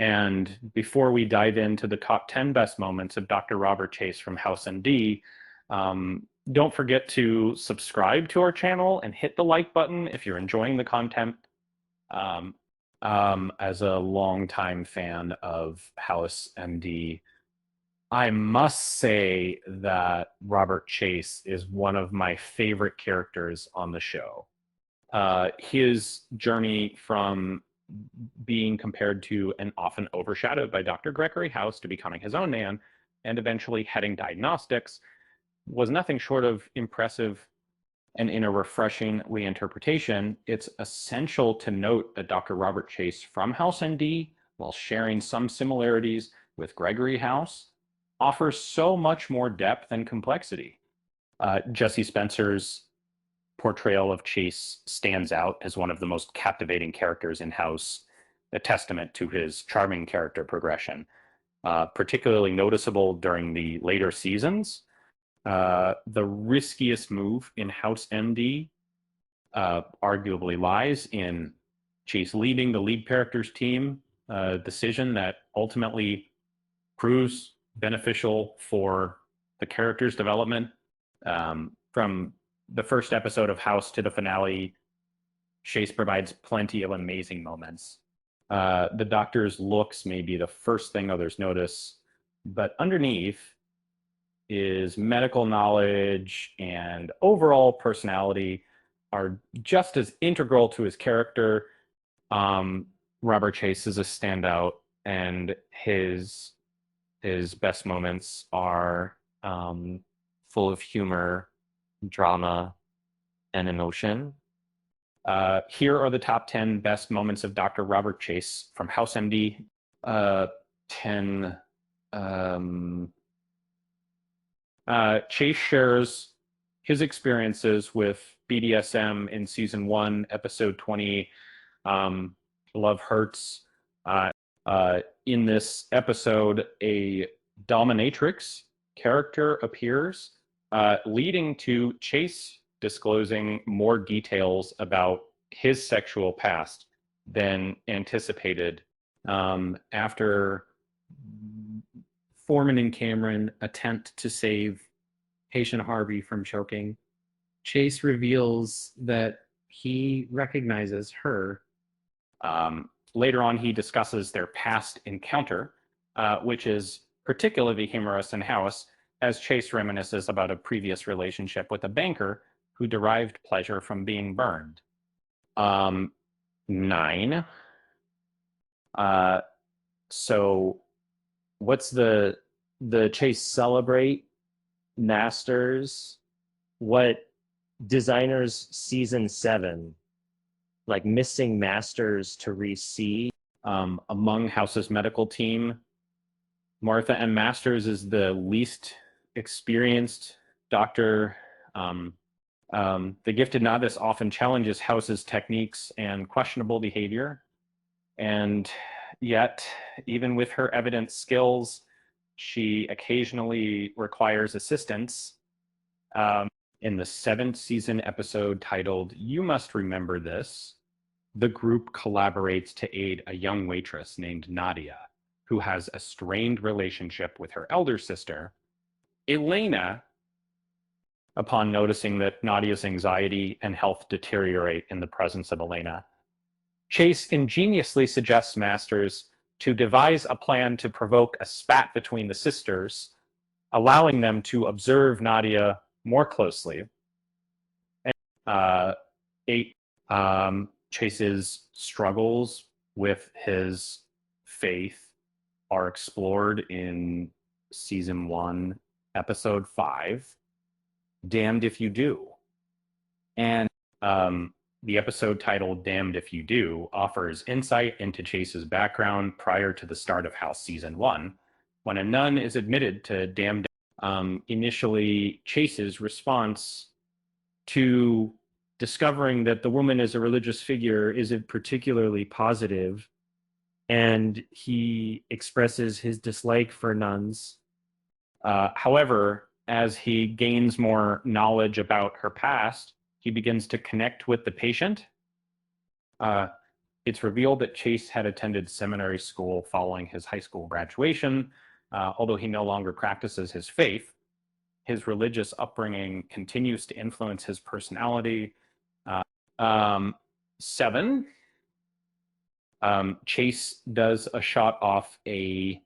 And before we dive into the top 10 best moments of Dr. Robert Chase from House MD, don't forget to subscribe to our channel and hit the like button if you're enjoying the content. Um, as a longtime fan of House MD, I must say that Robert Chase is one of my favorite characters on the show. His journey from being compared to and often overshadowed by Dr. Gregory House to becoming his own man and eventually heading diagnostics was nothing short of impressive. And in a refreshing reinterpretation, it's essential to note that Dr. Robert Chase from House MD, while sharing some similarities with Gregory House, offers so much more depth and complexity. Jesse Spencer's portrayal of Chase stands out as one of the most captivating characters in House, a testament to his charming character progression, particularly noticeable during the later seasons. The riskiest move in House MD arguably lies in Chase leading the lead characters team, a decision that ultimately proves beneficial for the character's development. From the first episode of House to the finale, Chase provides plenty of amazing moments. The doctor's looks may be the first thing others notice, but underneath is medical knowledge and overall personality are just as integral to his character. Robert Chase is a standout, and his best moments are full of humor, drama, and emotion. Here are the top 10 best moments of Dr. Robert Chase from House MD. 10. Chase shares his experiences with BDSM in season 1, episode 20, Love Hurts. In this episode, a dominatrix character appears, leading to Chase disclosing more details about his sexual past than anticipated. After Foreman and Cameron attempt to save patient Harvey from choking, Chase reveals that he recognizes her. Later on, he discusses their past encounter, which is particularly humorous in House, as Chase reminisces about a previous relationship with a banker who derived pleasure from being burned. 9. So what's the Chase celebrate Masters? What Designers season 7, like missing Masters to receive among House's medical team? Martha M. Masters is the least experienced doctor. The gifted novice often challenges House's techniques and questionable behavior. And yet, even with her evident skills, she occasionally requires assistance. In the 7th season episode titled "You Must Remember This," the group collaborates to aid a young waitress named Nadia, who has a strained relationship with her elder sister, Elena. Upon noticing that Nadia's anxiety and health deteriorate in the presence of Elena, Chase ingeniously suggests Masters to devise a plan to provoke a spat between the sisters, allowing them to observe Nadia more closely. And, 8. Chase's struggles with his faith are explored in season 1, episode 5, Damned If You Do. And the episode titled Damned If You Do offers insight into Chase's background prior to the start of House season 1, when a nun is admitted to damn. Initially, Chase's response to discovering that the woman is a religious figure isn't particularly positive, and he expresses his dislike for nuns. However, as he gains more knowledge about her past, he begins to connect with the patient. It's revealed that Chase had attended seminary school following his high school graduation. Although he no longer practices his faith, his religious upbringing continues to influence his personality. 7, Chase does a shot off a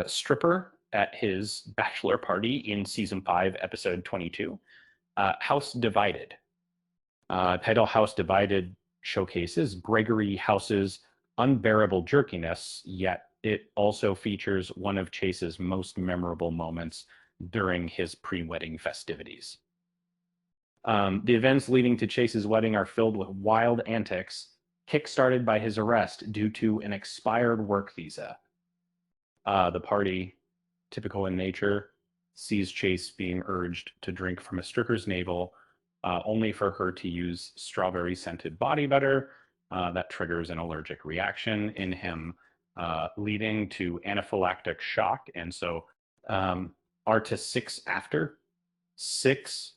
stripper at his bachelor party in season 5, episode 22. House Divided. Title House Divided showcases Gregory House's unbearable jerkiness, yet it also features one of Chase's most memorable moments during his pre-wedding festivities. The events leading to Chase's wedding are filled with wild antics, kick-started by his arrest due to an expired work visa. The party, typical in nature, sees Chase being urged to drink from a stripper's navel, only for her to use strawberry-scented body butter that triggers an allergic reaction in him, leading to anaphylactic shock. And so R to 6 after. 6.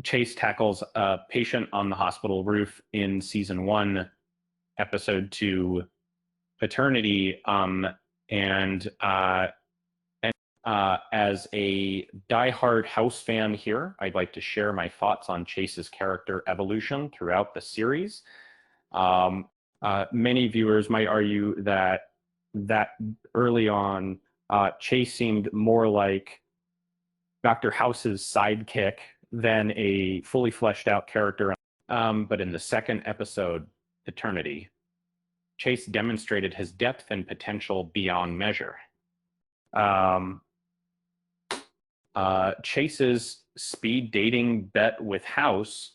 Chase tackles a patient on the hospital roof in season 1, episode 2, Eternity, as a diehard House fan here, I'd like to share my thoughts on Chase's character evolution throughout the series. Many viewers might argue that early on, Chase seemed more like Dr. House's sidekick than a fully fleshed out character. But in the second episode, Eternity, Chase demonstrated his depth and potential beyond measure. Chase's speed dating bet with House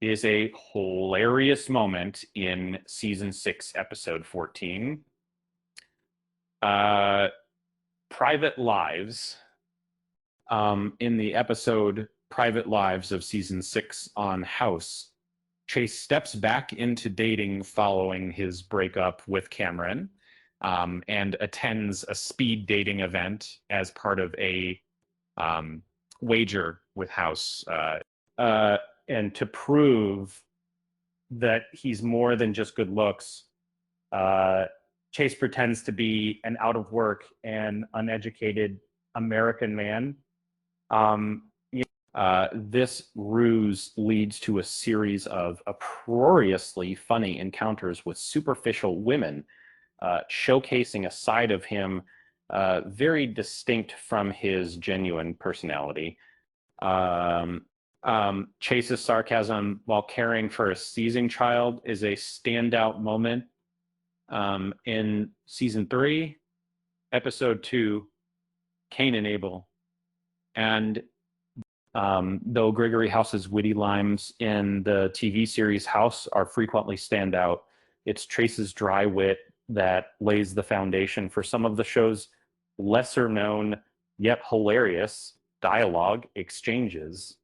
is a hilarious moment in season 6, episode 14. Private Lives. In the episode Private Lives of season 6 on House, Chase steps back into dating following his breakup with Cameron, and attends a speed dating event as part of a wager with House. And to prove that he's more than just good looks, Chase pretends to be an out of work and uneducated American man. This ruse leads to a series of uproariously funny encounters with superficial women, showcasing a side of him very distinct from his genuine personality. Chase's sarcasm while caring for a seizing child is a standout moment in season 3, episode 2, Cain and Abel. And though Gregory House's witty lines in the TV series House are frequently standout, it's Chase's dry wit that lays the foundation for some of the show's lesser known yet hilarious dialogue exchanges.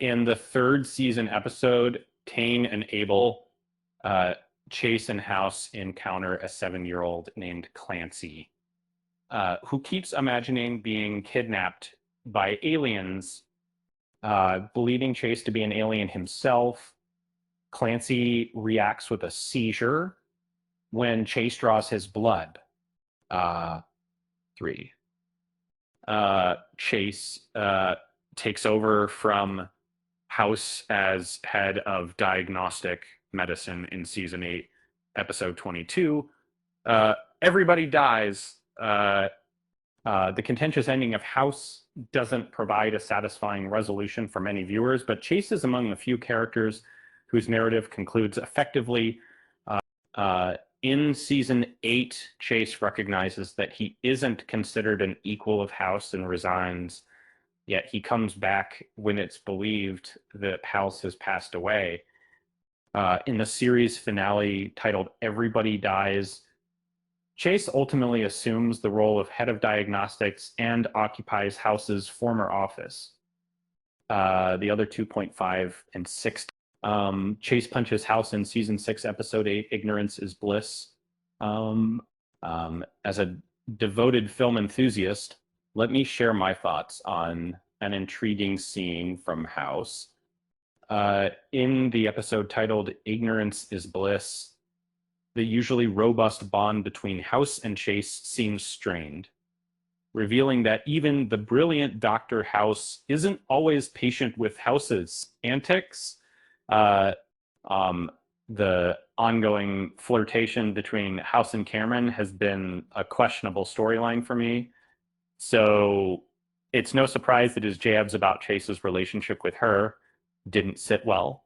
In the 3rd season episode, Cain and Abel, Chase and House encounter a 7-year-old named Clancy, who keeps imagining being kidnapped by aliens, believing Chase to be an alien himself. Clancy reacts with a seizure when Chase draws his blood. 3. Chase takes over from House as head of diagnostic medicine in season 8, episode 22. Everybody dies. The contentious ending of House doesn't provide a satisfying resolution for many viewers, but Chase is among the few characters whose narrative concludes effectively. In season 8, Chase recognizes that he isn't considered an equal of House and resigns, yet he comes back when it's believed that House has passed away. In the series finale titled Everybody Dies, Chase ultimately assumes the role of head of diagnostics and occupies House's former office. The other 2.5 and 6. Chase punches House in season 6, episode 8, Ignorance is Bliss. As a devoted film enthusiast, let me share my thoughts on an intriguing scene from House. In the episode titled Ignorance is Bliss, the usually robust bond between House and Chase seems strained, revealing that even the brilliant Dr. House isn't always patient with House's antics. Uh, the ongoing flirtation between House and Cameron has been a questionable storyline for me. So it's no surprise that his jabs about Chase's relationship with her didn't sit well.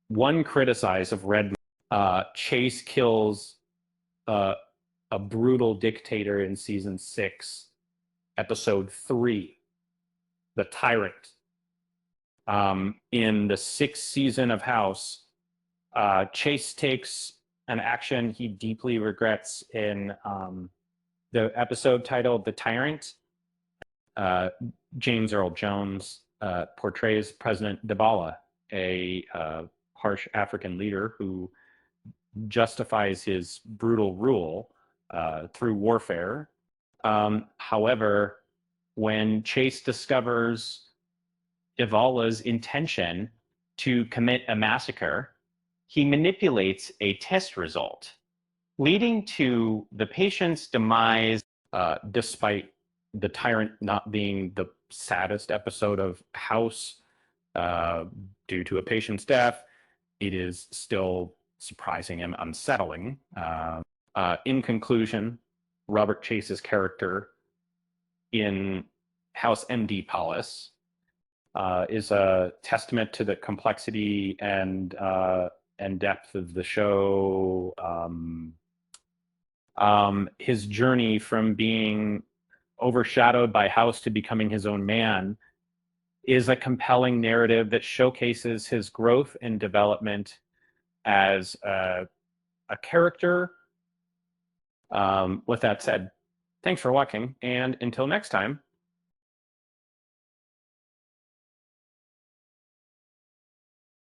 One criticized of Red, Chase kills a brutal dictator in season 6, episode 3, the Tyrant. In the 6th season of House, Chase takes an action he deeply regrets in the episode titled The Tyrant. James Earl Jones portrays President Dabala, a harsh African leader who justifies his brutal rule through warfare. However, when Chase discovers Ivala's intention to commit a massacre, he manipulates a test result, leading to the patient's demise. Despite the Tyrant not being the saddest episode of House due to a patient's death, it is still surprising and unsettling. In conclusion, Robert Chase's character in House MD Paulus is a testament to the complexity and depth of the show. His journey from being overshadowed by House to becoming his own man is a compelling narrative that showcases his growth and development as a character. With that said, thanks for watching, and until next time,